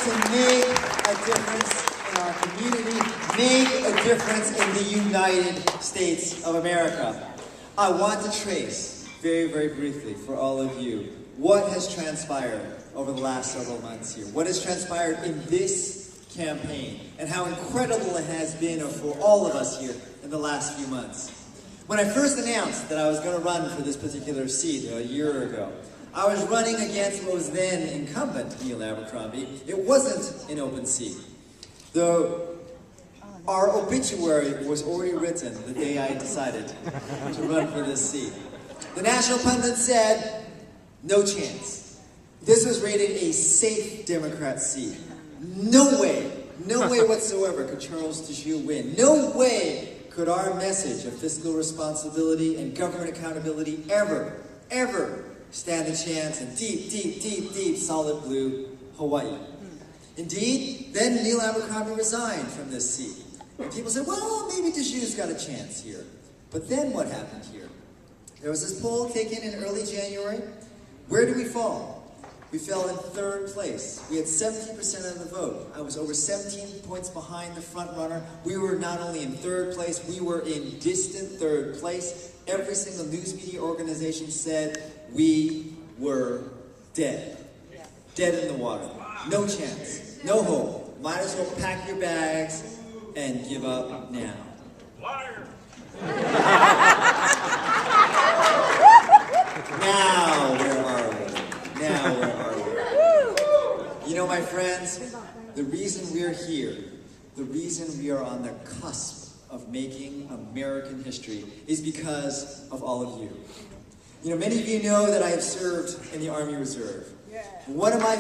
to make a difference in our community, make a difference in the United States of America. I want to trace, very, very briefly, for all of you, what has transpired over the last several months here. What has transpired in this campaign, and how incredible it has been for all of us here in the last few months. When I first announced that I was going to run for this particular seat a year ago, I was running against what was then incumbent Neil Abercrombie. It wasn't an open seat. Though our obituary was already written the day I decided to run for this seat. The national pundit said, no chance. This was rated a safe Democrat seat. No way whatsoever could Charles Djou win. No way could our message of fiscal responsibility and government accountability ever stand a chance in deep, solid blue Hawaii. Indeed, then Neil Abercrombie resigned from this seat. And people said, well, maybe Djou's got a chance here. But then what happened here? There was this poll taken in early January. Where did we fall? We fell in third place. We had 17% of the vote. I was over 17 points behind the front runner. We were not only in third place, we were in distant third place. Every single news media organization said we were dead. Dead in the water. No chance. No hope. Might as well pack your bags and give up now. Liar! Now, where are we? Now, where are we? You know, my friends, the reason we're here, the reason we are on the cusp of making American history is because of all of you. You know, many of you know that I have served in the Army Reserve. One of my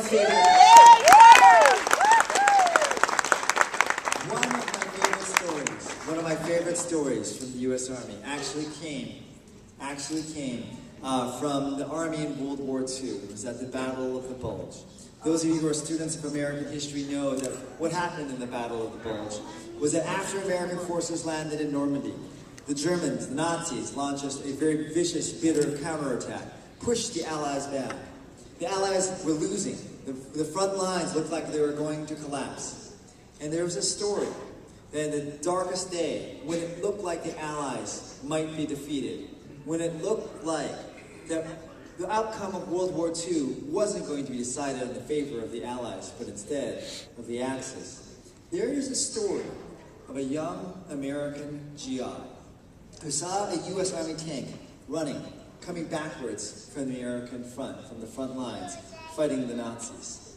favorite stories from the U.S. Army actually came from the Army in World War II. It was at the Battle of the Bulge. Those of you who are students of American history know that what happened in the Battle of the Bulge was that after American forces landed in Normandy, the Germans, the Nazis, launched a very vicious, bitter counterattack, pushed the Allies back. The Allies were losing. The front lines looked like they were going to collapse. And there was a story that in the darkest day, when it looked like the Allies might be defeated, when it looked like that the outcome of World War II wasn't going to be decided in the favor of the Allies, but instead of the Axis, there is a story of a young American GI who saw a U.S. Army tank running, coming backwards from the American front, from the front lines, fighting the Nazis.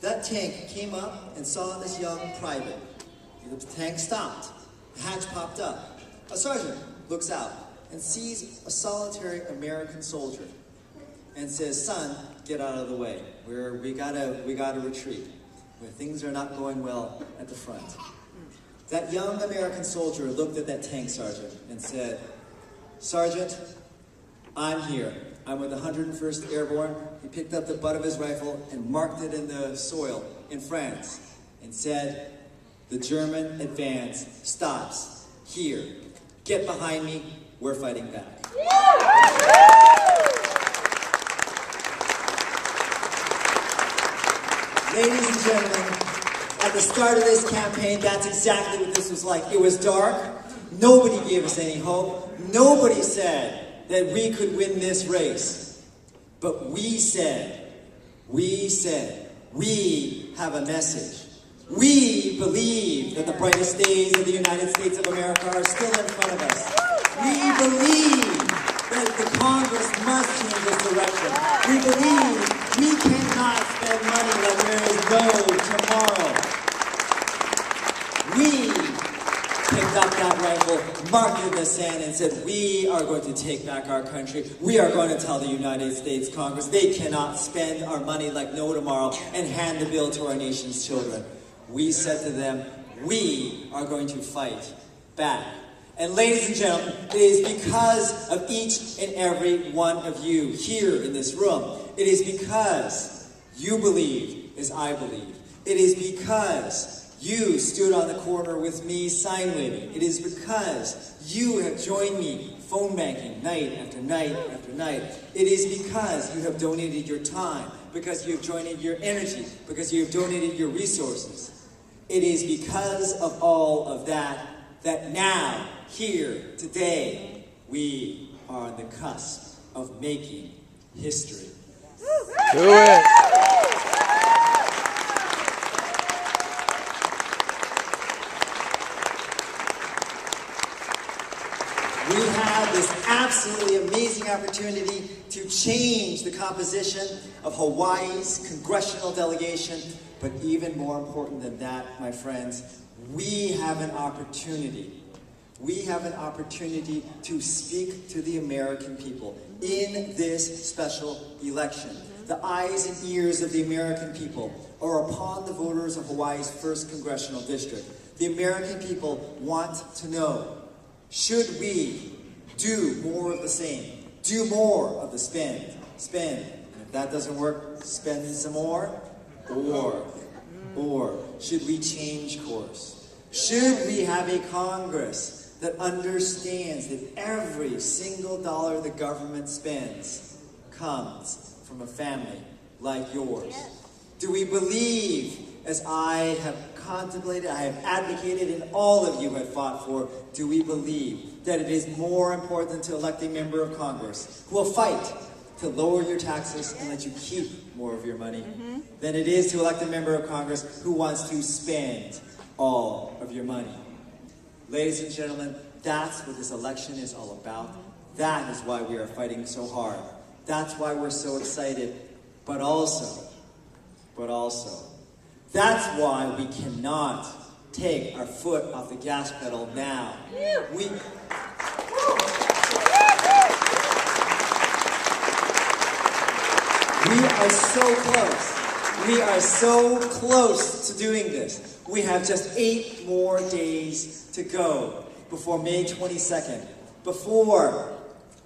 That tank came up and saw this young private. The tank stopped. The hatch popped up. A sergeant looks out and sees a solitary American soldier and says, son, get out of the way. We gotta retreat. Things are not going well at the front. That young American soldier looked at that tank sergeant and said, Sergeant, I'm here. I'm with the 101st Airborne. He picked up the butt of his rifle and marked it in the soil in France and said, the German advance stops here. Get behind me. We're fighting back. Ladies and gentlemen, at the start of this campaign, that's exactly what this was like. It was dark. Nobody gave us any hope. Nobody said that we could win this race. But we said, we have a message. We believe that the brightest days of the United States of America are still in front of us. We believe that the Congress must change its direction. We believe we cannot spend money like there is no tomorrow. We picked up that rifle, marked it in the sand, and said, we are going to take back our country. We are going to tell the United States Congress they cannot spend our money like no tomorrow and hand the bill to our nation's children. We said to them, we are going to fight back. And ladies and gentlemen, it is because of each and every one of you here in this room. It is because you believe as I believe. It is because you stood on the corner with me sign waving. It is because you have joined me phone banking night after night after night. It is because you have donated your time, because you have donated your energy, because you have donated your resources. It is because of all of that that now, here, today, we are on the cusp of making history. Do it! We have this absolutely amazing opportunity to change the composition of Hawaii's congressional delegation. But even more important than that, my friends, we have an opportunity. We have an opportunity to speak to the American people in this special election. The eyes and ears of the American people are upon the voters of Hawaii's 1st Congressional District. The American people want to know, should we do more of the same? Do more of the spend. And if that doesn't work, spend some more. Or should we change course? Should we have a Congress that understands that every single dollar the government spends comes from a family like yours? Do we believe, as I have contemplated, I have advocated, and all of you have fought for, do we believe that it is more important to elect a member of Congress who will fight to lower your taxes and let you keep more of your money than it is to elect a member of Congress who wants to spend all of your money? Ladies and gentlemen, that's what this election is all about. That is why we are fighting so hard. That's why we're so excited. But also, that's why we cannot take our foot off the gas pedal now. We are so close. We are so close to doing this. We have just 8 more days to go before May 22nd, before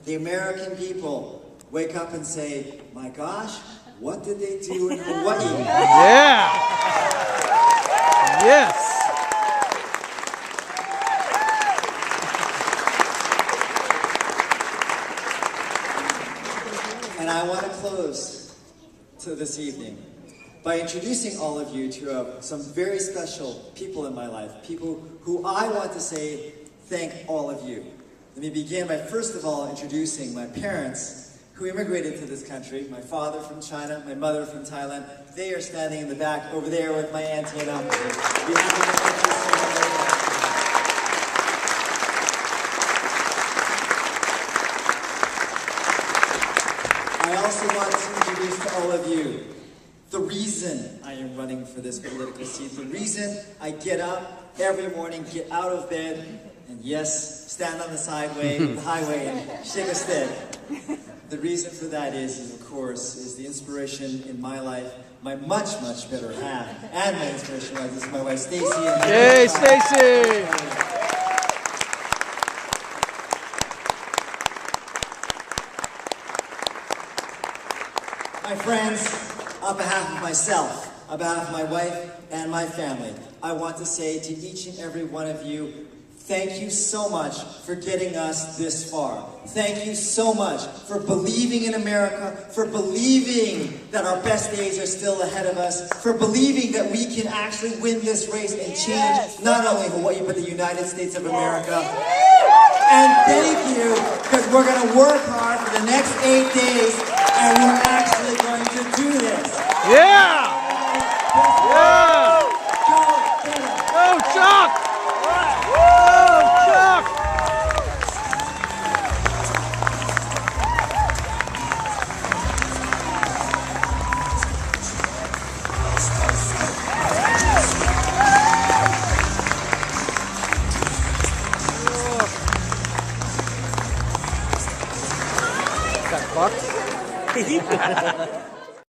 the American people wake up and say, my gosh, what did they do in Hawaii? Yeah! Yes! And I want to close to this evening by introducing all of you to some very special people in my life, people who I want to say thank all of you. Let me begin by first of all introducing my parents who immigrated to this country. My father from China, my mother from Thailand. They are standing in the back over there with my auntie and uncle. I also want to introduce to all of you the reason I am running for this political seat, the reason I get up every morning, get out of bed, and yes, stand on the the highway, and shake a stick. The reason for that is, of course, is the inspiration in my life, my much, much better half, and my inspiration in life is my wife, Stacy. Yay, Stacy! My friends, on behalf of myself, on behalf of my wife and my family, I want to say to each and every one of you, thank you so much for getting us this far. Thank you so much for believing in America, for believing that our best days are still ahead of us, for believing that we can actually win this race and change not only Hawaii, but the United States of America. And thank you, because we're going to work hard for the next 8 days, and we're actually going to do this. Yeah! Yeah! Go, Chuck! Go, Chuck! Got fucked?